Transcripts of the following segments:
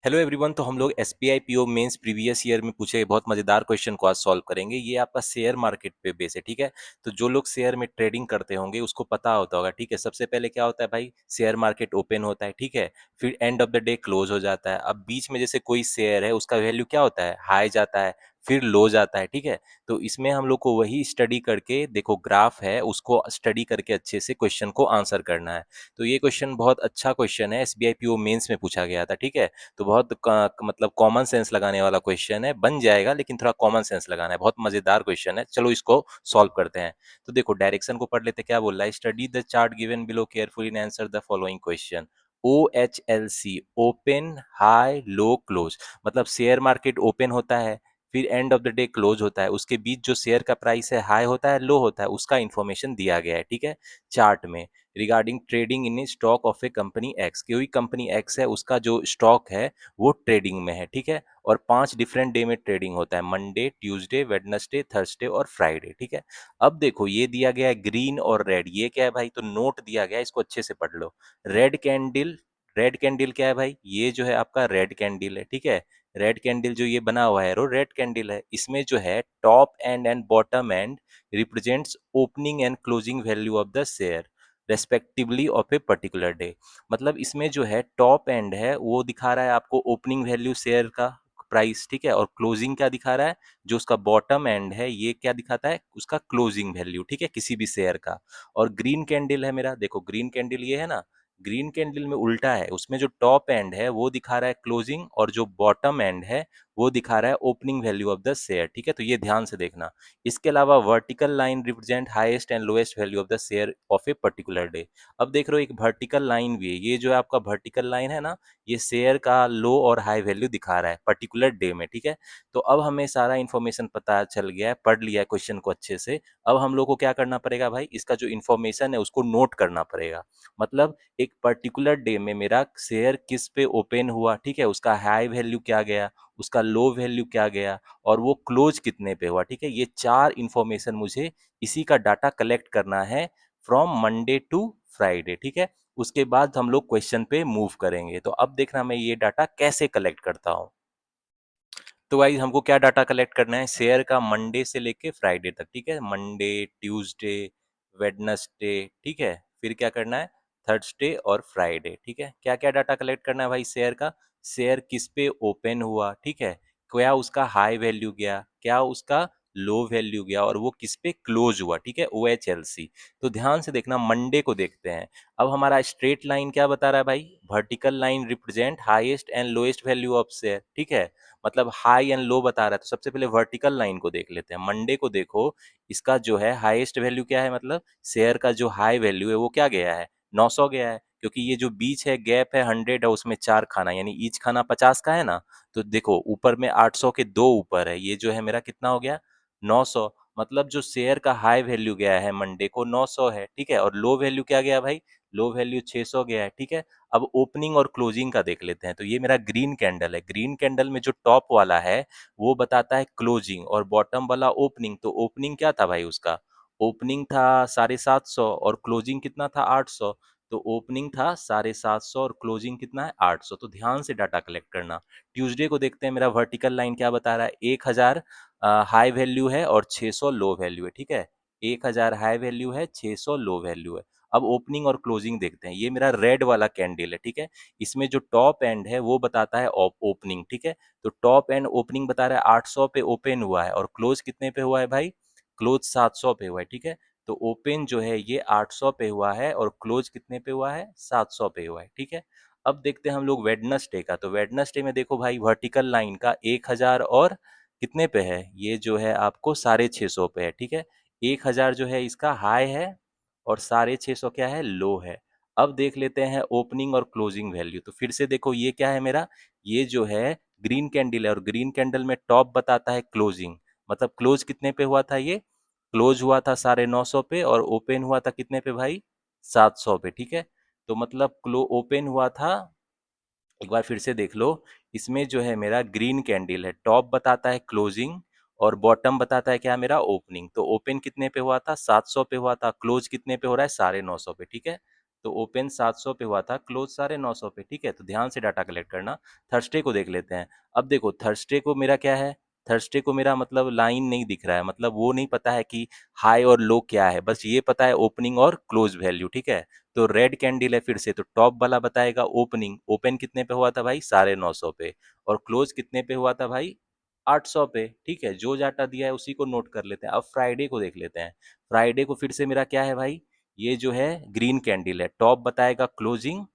Hello everyone. तो हम लोग SBI PO mains previous year में पूछे गए बहुत मजेदार क्वेश्चन को आज सॉल्व करेंगे। ये आपका शेयर मार्केट पे बेस है, ठीक है। तो जो लोग शेयर में ट्रेडिंग करते होंगे उसको पता होता होगा, ठीक है। सबसे पहले क्या होता है भाई, शेयर मार्केट ओपन होता है, ठीक है। फिर end of the day close हो जाता है। अब बीच में जैसे कोई शेयर है उसका वैल्यू क्या होता है, हाई जाता है, फिर लो जाता है, ठीक है। तो इसमें हम लोग को वही स्टडी करके, देखो ग्राफ है उसको स्टडी करके अच्छे से क्वेश्चन को आंसर करना है। तो ये क्वेश्चन बहुत अच्छा क्वेश्चन है, एसबीआई पीओ मेंस में पूछा गया था, ठीक है। तो बहुत मतलब कॉमन सेंस लगाने वाला क्वेश्चन है, बन जाएगा लेकिन थोड़ा कॉमन सेंस लगाना है। बहुत मजेदार क्वेश्चन है, चलो इसको सॉल्व करते हैं। तो देखो डायरेक्शन को पढ़ लेते, क्या बोल रहा है, study the chart given below carefully and answer the following question. OHLC, open high low close. मतलब शेयर मार्केट ओपन होता है, फिर end of the day close होता है, उसके बीच जो शेयर का प्राइस है हाई होता है लो होता है, उसका इन्फॉर्मेशन दिया गया है, ठीक है, चार्ट में। Regarding trading in stock of A company x, कोई कंपनी एक्स है उसका जो स्टॉक है वो ट्रेडिंग में है, ठीक है। और 5 डिफरेंट डे में ट्रेडिंग होता है, मंडे, ट्यूसडे, वेडनेसडे, थर्सडे और फ्राइडे, ठीक है। अब देखो ये दिया गया है ग्रीन और रेड, ये क्या है भाई, तो नोट दिया गया है, इसको अच्छे से पढ़ लो। रेड कैंडल, रेड कैंडल क्या है भाई, ये जो है आपका रेड कैंडल है, ठीक है। रेड कैंडल जो ये बना हुआ है रो रेड कैंडल है। इसमें जो है top and bottom and represents opening and closing value of the share respectively of a particular day. मतलब इसमें जो है टॉप एंड है वो दिखा रहा है आपको ओपनिंग वैल्यू शेयर का प्राइस, ठीक है। और क्लोजिंग क्या दिखा रहा है, जो उसका बॉटम एंड है ये क्या दिखाता है, उसका क्लोजिंग वैल्यू, ठीक है, किसी भी शेयर का। और ग्रीन कैंडल है मेरा, देखो ग्रीन कैंडल ये है ना, ग्रीन कैंडल में उल्टा है, उसमें जो टॉप एंड है वो दिखा रहा है क्लोजिंग और जो बॉटम एंड है वो दिखा रहा है opening value of the share, ठीक है। तो ये ध्यान से देखना। इसके अलावा vertical line represent highest and lowest value of the share of a particular day. अब देख रहे हो एक वर्टिकल लाइन भी है, ये जो है आपका वर्टिकल लाइन है ना, ये शेयर का लो और हाई वैल्यू दिखा रहा है पर्टिकुलर डे में, ठीक है। तो अब हमें सारा इन्फॉर्मेशन पता चल गया है, पढ़ लिया है क्वेश्चन को अच्छे से। अब हम लोग को क्या करना पड़ेगा भाई, इसका जो इन्फॉर्मेशन है उसको नोट करना पड़ेगा। मतलब एक पर्टिकुलर डे में मेरा शेयर किस पे ओपन हुआ, ठीक है, उसका हाई वैल्यू क्या गया, उसका लो वैल्यू क्या गया, और वो क्लोज कितने पे हुआ, ठीक है। ये 4 इंफॉर्मेशन मुझे इसी का डाटा कलेक्ट करना है फ्रॉम मंडे टू फ्राइडे, ठीक है। उसके बाद हम लोग क्वेश्चन पे मूव करेंगे। तो अब देखना मैं ये डाटा कैसे कलेक्ट करता हूँ। तो गाइस हमको क्या डाटा कलेक्ट करना है, शेयर का मंडे से लेके फ्राइडे तक, ठीक है। मंडे, ट्यूसडे, वेडनेसडे, ठीक है। फिर क्या करना है, थर्सडे और फ्राइडे, ठीक है। क्या क्या डाटा कलेक्ट करना है भाई शेयर का, शेयर किस पे ओपन हुआ, ठीक है, क्या उसका हाई वैल्यू गया, क्या उसका लो वैल्यू गया, और वो किस पे क्लोज हुआ, ठीक है, OHLC। तो ध्यान से देखना, मंडे को देखते हैं। अब हमारा स्ट्रेट लाइन क्या बता रहा है भाई, vertical line represent highest and lowest value of share, ठीक है। मतलब हाई एंड लो बता रहा है। तो सबसे पहले वर्टिकल लाइन को देख लेते हैं, मंडे को देखो। इसका जो है हाईएस्ट वैल्यू क्या है, मतलब शेयर का जो हाई वैल्यू है वो क्या गया है, 900 गया है। क्योंकि ये जो बीच है गैप है 100 है, उसमें 4 खाना यानी ईच खाना 50 का है ना। तो देखो ऊपर में 800 के 2 ऊपर है, ये जो है मेरा कितना हो गया, 900। मतलब जो शेयर का हाई वैल्यू गया है मंडे को 900 है, ठीक है। और लो वैल्यू क्या गया भाई, लो वैल्यू 600 गया है, ठीक है। अब ओपनिंग और क्लोजिंग का देख लेते हैं। तो ये मेरा ग्रीन कैंडल है, ग्रीन कैंडल में जो टॉप वाला है वो बताता है क्लोजिंग और बॉटम वाला ओपनिंग। तो ओपनिंग क्या था भाई, उसका ओपनिंग था 750 और क्लोजिंग कितना था 800। तो ओपनिंग था 750 और क्लोजिंग कितना है 800। तो ध्यान से डाटा कलेक्ट करना। ट्यूसडे को देखते हैं, मेरा वर्टिकल लाइन क्या बता रहा है, 1000 हाई वैल्यू है और 600 लो वैल्यू है, ठीक है। 1000 हाई वैल्यू है, 600 लो वैल्यू है। अब ओपनिंग और क्लोजिंग देखते हैं, ये मेरा रेड वाला कैंडल है, ठीक है। इसमें जो टॉप एंड है वो बताता है ओपनिंग, ठीक है। तो टॉप एंड ओपनिंग बता रहा है 800 पे ओपन हुआ है और क्लोज कितने पे हुआ है भाई, क्लोज 700 पे हुआ है, ठीक है। तो ओपन जो है ये 800 पे हुआ है और क्लोज कितने पे हुआ है, 700 पे हुआ है, ठीक है। अब देखते हैं हम लोग वेडनेसडे का। तो वेडनेसडे में देखो भाई वर्टिकल लाइन का 1000 और कितने पे है, ये जो है आपको 650 पे है, ठीक है। 1000 जो है इसका हाई है और 650 क्या है, लो है। अब देख लेते हैं ओपनिंग और क्लोजिंग वैल्यू। तो फिर से देखो ये क्या है मेरा, ये जो है ग्रीन कैंडल है और ग्रीन कैंडल में टॉप बताता है क्लोजिंग। मतलब क्लोज कितने पे हुआ था, ये क्लोज हुआ था 950 पे और ओपन हुआ था कितने पे भाई, 700 पे, ठीक है। तो मतलब क्लो ओपन हुआ था, एक बार फिर से देख लो, इसमें जो है मेरा ग्रीन कैंडल है, टॉप बताता है क्लोजिंग और बॉटम बताता है क्या मेरा ओपनिंग। तो ओपन कितने पे हुआ था, 700 पे हुआ था, क्लोज कितने पे हो रहा है, 950 पे, ठीक है। तो ओपन 700 पे हुआ था, क्लोज 950 पे, ठीक है। तो ध्यान से डाटा कलेक्ट करना। थर्सडे को देख लेते हैं। अब देखो थर्सडे को मेरा क्या है, थर्सडे को मेरा मतलब लाइन नहीं दिख रहा है, मतलब वो नहीं पता है कि हाई और लो क्या है, बस ये पता है ओपनिंग और क्लोज वैल्यू, ठीक है। तो रेड कैंडल है फिर से, तो टॉप वाला बताएगा ओपनिंग, ओपन कितने पे हुआ था भाई 950 पे, और क्लोज कितने पे हुआ था भाई 800 पे, ठीक है। जो डाटा दिया है उसी को नोट कर लेते हैं। अब फ्राइडे को देख लेते हैं। फ्राइडे को फिर से मेरा क्या है भाई, ये जो है ग्रीन कैंडल है, टॉप बताएगा क्लोजिंग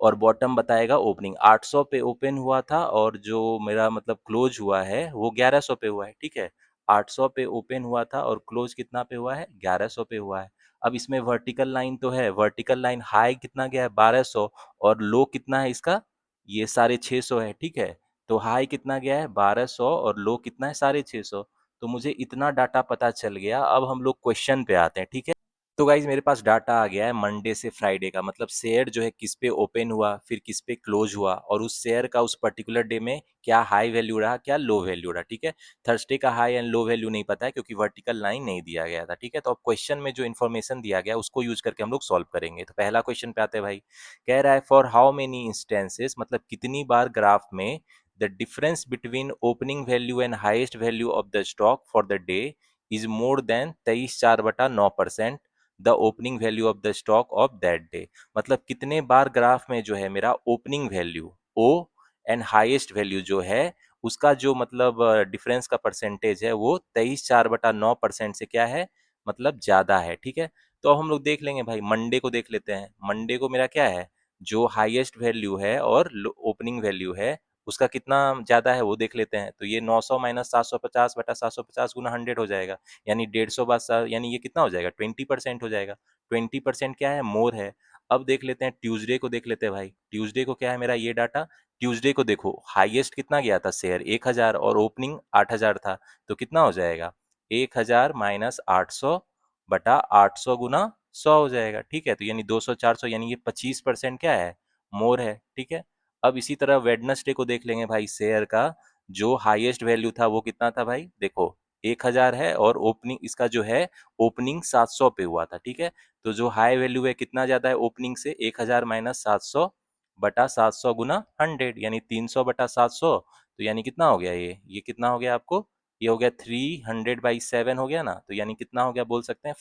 और बॉटम बताएगा ओपनिंग। 800 पे ओपन हुआ था और जो मेरा मतलब क्लोज हुआ है वो 1100 पे हुआ है, ठीक है। 800 पे ओपन हुआ था और क्लोज कितना पे हुआ है 1100 पे हुआ है। अब इसमें वर्टिकल लाइन तो है, वर्टिकल लाइन हाई कितना गया है 1200 और लो कितना है इसका, ये 650 है, ठीक है। तो हाई कितना गया है 1200 और लो कितना है 650। तो मुझे इतना डाटा पता चल गया। अब हम लोग क्वेश्चन पे आते हैं, ठीक है। तो गाइज मेरे पास डाटा आ गया है मंडे से फ्राइडे का, मतलब शेयर जो है किस पे ओपन हुआ, फिर किस पे क्लोज हुआ, और उस शेयर का उस पर्टिकुलर डे में क्या हाई वैल्यू रहा, क्या लो वैल्यू रहा, ठीक है। थर्सडे का हाई एंड लो वैल्यू नहीं पता है क्योंकि वर्टिकल लाइन नहीं दिया गया था, ठीक है। तो अब क्वेश्चन में जो इन्फॉर्मेशन दिया गया उसको यूज करके हम लोग सॉल्व करेंगे। तो पहला क्वेश्चन पे आते हैं भाई। कह रहा है फॉर हाउ मेनी इंस्टेंसेस, मतलब कितनी बार ग्राफ में the difference between opening value and highest value of the stock for the day is more than 23.4/9% the opening value of the stock of that day. मतलब कितने बार graph में जो है मेरा ओपनिंग वैल्यू ओ एंड हाईएस्ट वैल्यू जो है उसका जो मतलब डिफरेंस का परसेंटेज है वो 23.4/9% से क्या है, मतलब ज्यादा है, ठीक है। तो अब हम लोग देख लेंगे भाई, मंडे को देख लेते हैं। मंडे को मेरा क्या है, जो हाईएस्ट वैल्यू है और ओपनिंग वैल्यू है उसका कितना ज्यादा है वो देख लेते हैं। तो ये 900 माइनस 750/750 गुना 100 हो जाएगा, यानी 150 बार यानी ये कितना हो जाएगा 20% हो जाएगा। 20% क्या है, मोर है। अब देख लेते हैं ट्यूसडे को, देख लेते हैं भाई ट्यूसडे को क्या है मेरा ये डाटा। ट्यूसडे को देखो हाईएस्ट कितना गया था शेयर 1000 और ओपनिंग 8000 था, तो कितना हो जाएगा 1000 माइनस 800/800 गुना 100 हो जाएगा, ठीक है। तो यानी 200 400 यानी ये 25% क्या है, मोर है, ठीक है। अब इसी तरह वेडनेसडे को देख लेंगे भाई, शेयर का जो हाईएस्ट वैल्यू था वो कितना था भाई, देखो 1000 है और ओपनिंग इसका जो है ओपनिंग 700 पे हुआ था, ठीक है। तो जो हाई वैल्यू है कितना ज्यादा है ओपनिंग से, 1000 माइनस 700/700 गुना 100 यानी 300/700। तो यानी कितना हो गया ये कितना हो गया आपको, ये हो गया 300/7 हो गया ना। तो यानी कितना हो गया बोल सकते हैं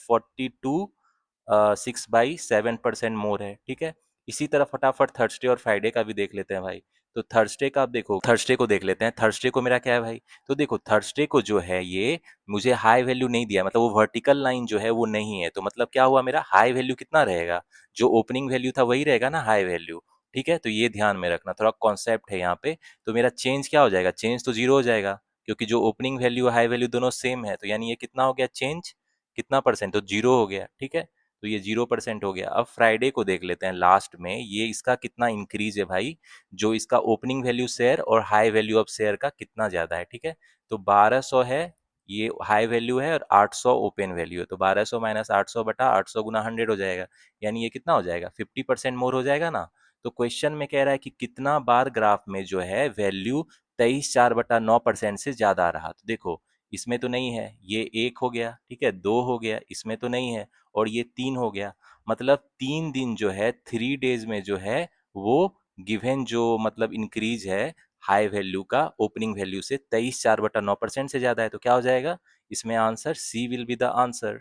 6/7% मोर है, ठीक है। इसी तरह फटाफट थर्सडे और फ्राइडे का भी देख लेते हैं भाई। तो थर्सडे का आप देखो, थर्सडे को देख लेते हैं। थर्सडे को मेरा क्या है भाई, तो देखो थर्सडे को जो है ये मुझे हाई वैल्यू नहीं दिया, मतलब वो वर्टिकल लाइन जो है वो नहीं है। तो मतलब क्या हुआ मेरा हाई वैल्यू कितना रहेगा, जो ओपनिंग वैल्यू था वही रहेगा ना हाई वैल्यू, ठीक है। तो ये ध्यान में रखना, थोड़ा कॉन्सेप्ट है यहाँ पे। तो मेरा चेंज क्या हो जाएगा, चेंज तो जीरो हो जाएगा क्योंकि जो ओपनिंग वैल्यू हाई वैल्यू दोनों सेम है। तो यानी ये कितना हो गया चेंज, कितना परसेंट, तो जीरो हो गया, ठीक है। तो ये 0% हो गया। अब फ्राइडे को देख लेते हैं लास्ट में, ये इसका कितना इंक्रीज है भाई, जो इसका ओपनिंग वैल्यू शेयर और हाई वैल्यू ऑफ शेयर का कितना ज्यादा है, ठीक है। तो 1200 है, ये हाई वैल्यू है और 800 ओपन वैल्यू है। तो 1200 माइनस 800/800 गुना 100 हो जाएगा, यानी ये कितना हो जाएगा 50% मोर हो जाएगा ना। तो क्वेश्चन में कह रहा है कि कितना बार ग्राफ में जो है वैल्यू 23.4/9% से ज्यादा रहा। तो देखो इसमें तो नहीं है, ये एक हो गया, ठीक है, दो हो गया, इसमें तो नहीं है, और ये 3 हो गया। मतलब 3 दिन जो है 3 डेज में जो है वो गिवन जो मतलब इंक्रीज है हाई वैल्यू का ओपनिंग वैल्यू से 23.4/9% से ज्यादा है। तो क्या हो जाएगा इसमें answer, C will be the answer.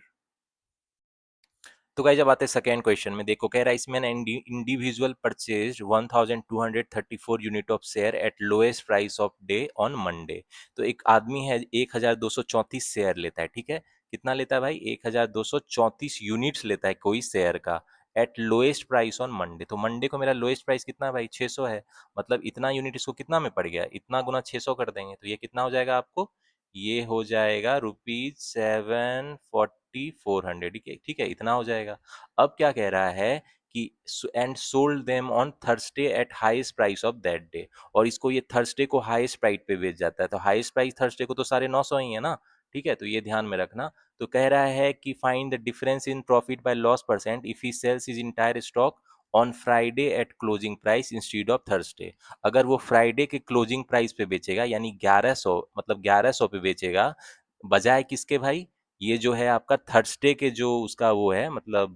तो गाइस जब आते हैं सेकेंड क्वेश्चन में, देखो कह रहा है इसमें ना individual purchase 1234 unit of share eight lowest price of day on Monday. तो एक आदमी है 1234 शेयर लेता है, ठीक है। कितना लेता है भाई 1234 यूनिट्स लेता है कोई शेयर का eight lowest price on Monday. तो मंडे को मेरा लोएस्ट प्राइस कितना है भाई 600 है। मतलब इतना यूनिट इसको कितना में पड़ गया, इतना गुना 600 कर देंगे तो ये कितना हो जाएगा आपको, ये हो जाएगा ₹740,400, ठीक है, ठीक है, इतना हो जाएगा। अब क्या कह रहा है कि and sold them on Thursday at highest price of that day, और इसको ये थर्सडे को हाईएस्ट प्राइस पे बेच जाता है। तो हाईएस्ट प्राइस थर्सडे को तो 950 ही है ना, ठीक है। तो ये ध्यान में रखना। तो कह रहा है कि find the difference in profit by loss percent if he sells is entire stock on Friday at closing price instead of Thursday. अगर वो फ्राइडे के क्लोजिंग प्राइस पे बेचेगा यानी 1100, मतलब 1100 पे बेचेगा, बजाय किसके भाई, ये जो है आपका थर्सडे के जो उसका वो है मतलब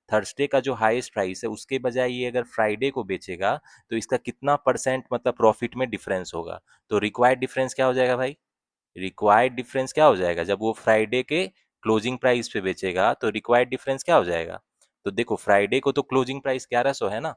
थर्सडे का जो हाईएस्ट प्राइस है उसके बजाय ये अगर फ्राइडे को बेचेगा तो इसका कितना परसेंट मतलब प्रॉफिट में डिफरेंस होगा। तो रिक्वायर्ड डिफरेंस क्या हो जाएगा भाई? रिक्वायर्ड डिफरेंस क्या हो जाएगा? जब वो फ्राइडे के क्लोजिंग प्राइस पे बेचेगा तो रिक्वायर्ड डिफरेंस क्या हो जाएगा? तो देखो फ्राइडे को तो क्लोजिंग प्राइस 1100 है ना,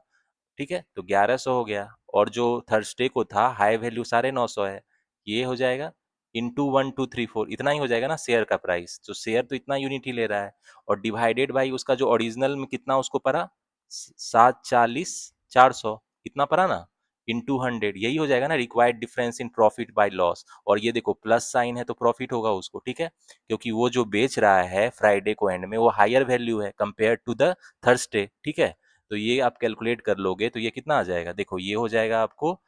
ठीक है, तो 1100 हो गया, और जो थर्सडे को था हाई वैल्यू 950 है, ये हो जाएगा इंटू 1234, इतना ही हो जाएगा ना शेयर का प्राइस। तो शेयर तो इतना यूनिट ही ले रहा है, और डिवाइडेड बाई उसका जो ओरिजिनल में कितना उसको पड़ा, 740 400, इतना पड़ा ना, इंटू 100, यही हो जाएगा ना required difference in profit by loss. और ये देखो प्लस साइन है तो प्रॉफिट होगा उसको, ठीक है, क्योंकि वो जो बेच रहा है फ्राइडे को एंड में वो हायर वैल्यू है कंपेयर टू द थर्सडे, ठीक है। तो ये आप कैलकुलेट कर लोगे तो ये कितना आ जाएगा, देखो ये हो जाएगा आपको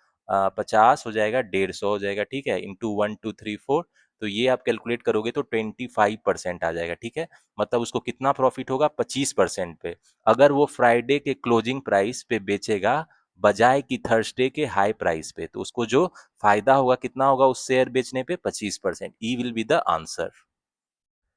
50 हो जाएगा, 150 हो जाएगा, ठीक है, इंटू 1234। तो ये आप कैलकुलेट करोगे तो 25% आ जाएगा, ठीक है। मतलब उसको कितना प्रॉफिट होगा, 25% पे, अगर वो फ्राइडे के क्लोजिंग प्राइस पे बेचेगा बजाय कि थर्सडे के हाई प्राइस पे, तो उसको जो फायदा होगा कितना होगा उस शेयर बेचने पे, 25%। ई विल बी द आंसर।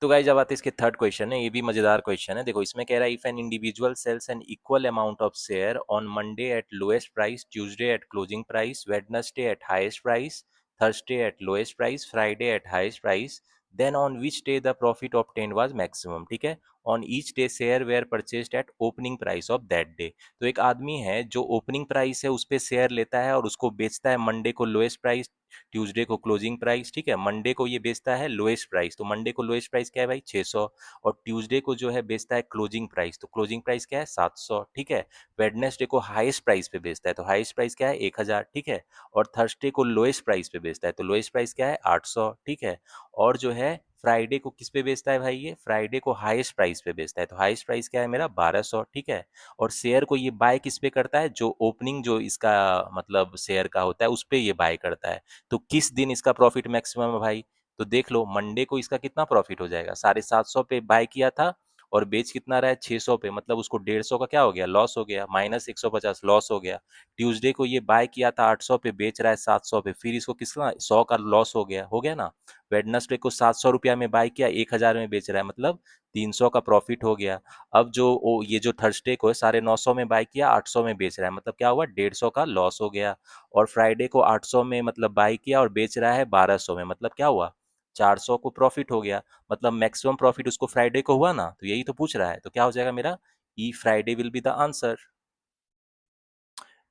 तो गाइस जब आते हैं इसके थर्ड क्वेश्चन है, ये भी मजेदार क्वेश्चन है। देखो इसमें कह रहा है if an individual sells an equal amount of share on Monday at lowest price, Tuesday at closing price, Wednesday at highest price, Thursday at lowest price, Friday at highest price, then on which day the profit obtained was maximum, ठीक है। On each day share were purchased at opening price of that day. तो एक आदमी है जो opening price है उस पे शेयर लेता है और उसको बेचता है मंडे को लोएस्ट प्राइस, ट्यूसडे को क्लोजिंग प्राइस, ठीक है, मंडे को ये बेचता है लोएस्ट प्राइस, तो मंडे को लोएस्ट प्राइस क्या है भाई, 600, और ट्यूसडे को जो है बेचता है क्लोजिंग प्राइस, तो क्लोजिंग प्राइस क्या है, 700, ठीक है। वेडनेसडे को हाईएस्ट प्राइस पे बेचता है तो हाईएस्ट प्राइस क्या है, 1000, ठीक है, और थर्सडे को लोएस्ट प्राइस पे बेचता है तो लोएस्ट प्राइस क्या है, 800, ठीक है, और जो है फ्राइडे को किस पे बेचता है भाई, ये फ्राइडे को हाईएस्ट प्राइस पे बेचता है तो हाईएस्ट प्राइस क्या है मेरा, 1200, ठीक है। और शेयर को ये बाय किस पे करता है, जो ओपनिंग जो इसका मतलब शेयर का होता है उस पे ये बाय करता है। तो किस दिन इसका प्रॉफिट मैक्सिमम है भाई, तो देख लो मंडे को इसका कितना प्रॉफिट हो जाएगा, 750 पे बाय किया था और बेच कितना रहा है, 600 पे, मतलब उसको 150 का क्या हो गया, लॉस हो गया, माइनस 150 लॉस हो गया। ट्यूसडे को ये बाय किया था 800 पे, बेच रहा है 700 पे, फिर इसको कितना 100 का लॉस हो गया ना। वेडनेसडे को 700 रुपया में बाय किया, 1000 में बेच रहा है, मतलब 300 का प्रॉफिट हो गया। अब जो ये जो थर्सडे को है 950 में बाय किया, 800 में बेच रहा है, मतलब क्या हुआ, 150 का लॉस हो गया। और फ्राइडे को 800 में मतलब बाई किया और बेच रहा है 1200 में, मतलब क्या हुआ, 400 को प्रॉफिट हो गया। मतलब मैक्सिमम प्रॉफिट उसको फ्राइडे को हुआ ना, तो यही तो पूछ रहा है, तो क्या हो जाएगा मेरा, E Friday will be the answer.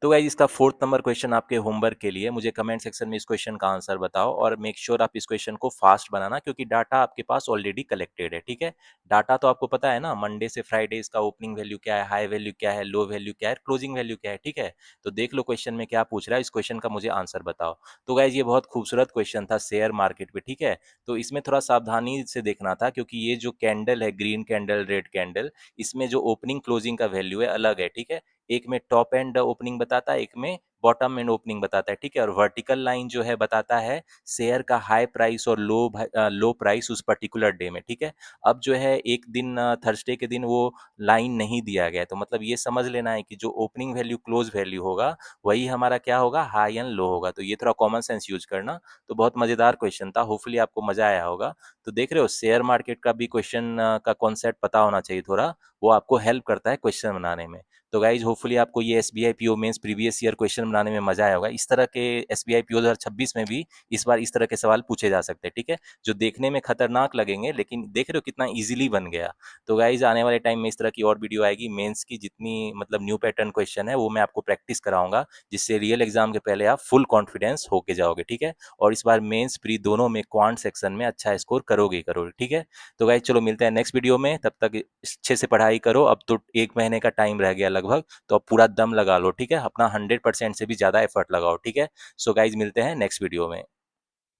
तो गाइज इसका फोर्थ नंबर क्वेश्चन आपके होमवर्क के लिए, मुझे कमेंट सेक्शन में इस क्वेश्चन का आंसर बताओ, और मेक श्योर आप इस क्वेश्चन को फास्ट बनाना क्योंकि डाटा आपके पास ऑलरेडी कलेक्टेड है, ठीक है। डाटा तो आपको पता है ना, मंडे से फ्राइडे इसका ओपनिंग वैल्यू क्या है, हाई वैल्यू क्या है, लो वैल्यू क्या है, क्लोजिंग वैल्यू क्या है, ठीक है। तो देख लो क्वेश्चन में क्या पूछ रहा है, इस क्वेश्चन का मुझे आंसर बताओ। तो गाइज ये बहुत खूबसूरत क्वेश्चन था शेयर मार्केट पे, ठीक है। तो इसमें थोड़ा सावधानी से देखना था क्योंकि ये जो कैंडल है, ग्रीन कैंडल रेड कैंडल, इसमें जो ओपनिंग क्लोजिंग का वैल्यू है अलग है, ठीक है। एक में टॉप एंड ओपनिंग बताता है, एक में बॉटम एंड ओपनिंग बताता है, ठीक है। और वर्टिकल लाइन जो है बताता है शेयर का हाई प्राइस और लो प्राइस उस पर्टिकुलर डे में, ठीक है। अब जो है एक दिन थर्सडे के दिन वो लाइन नहीं दिया गया है, तो मतलब ये समझ लेना है कि जो ओपनिंग वैल्यू क्लोज वैल्यू होगा वही हमारा क्या होगा, हाई एंड लो होगा। तो ये थोड़ा कॉमन सेंस यूज करना। तो बहुत मजेदार क्वेश्चन था, होपफुली आपको मजा आया होगा। तो देख रहे हो शेयर मार्केट का भी क्वेश्चन का कॉन्सेप्ट पता होना चाहिए थोड़ा, वो आपको हेल्प करता है क्वेश्चन बनाने में। तो गाइज होपफुली आपको ये SBI PO mains previous year question बनाने में मजा आया होगा। इस तरह के एसबीआई पीओ 2026 में भी इस बार इस तरह के सवाल पूछे जा सकते हैं, ठीक है, जो देखने में खतरनाक लगेंगे लेकिन देख रहे हो कितना इजीली बन गया। तो गाइज आने वाले टाइम में इस तरह की और वीडियो आएगी, मेंस की जितनी मतलब न्यू पैटर्न क्वेश्चन है वो मैं आपको प्रैक्टिस कराऊंगा, जिससे रियल एग्जाम के पहले आप फुल कॉन्फिडेंस होके जाओगे, ठीक है। और इस बार मेंस प्री दोनों में क्वांट सेक्शन में अच्छा स्कोर करोगे ही करोगे, ठीक है। तो गाइज चलो मिलते हैं नेक्स्ट वीडियो में, तब तक अच्छे से पढ़ाई करो। अब तो 1 महीने का टाइम रह गया लगभग, तो अब पूरा दम लगा लो, ठीक है, अपना 100% से भी ज़्यादा एफर्ट लगाओ, ठीक है। सो गाइज मिलते हैं नेक्स्ट वीडियो में।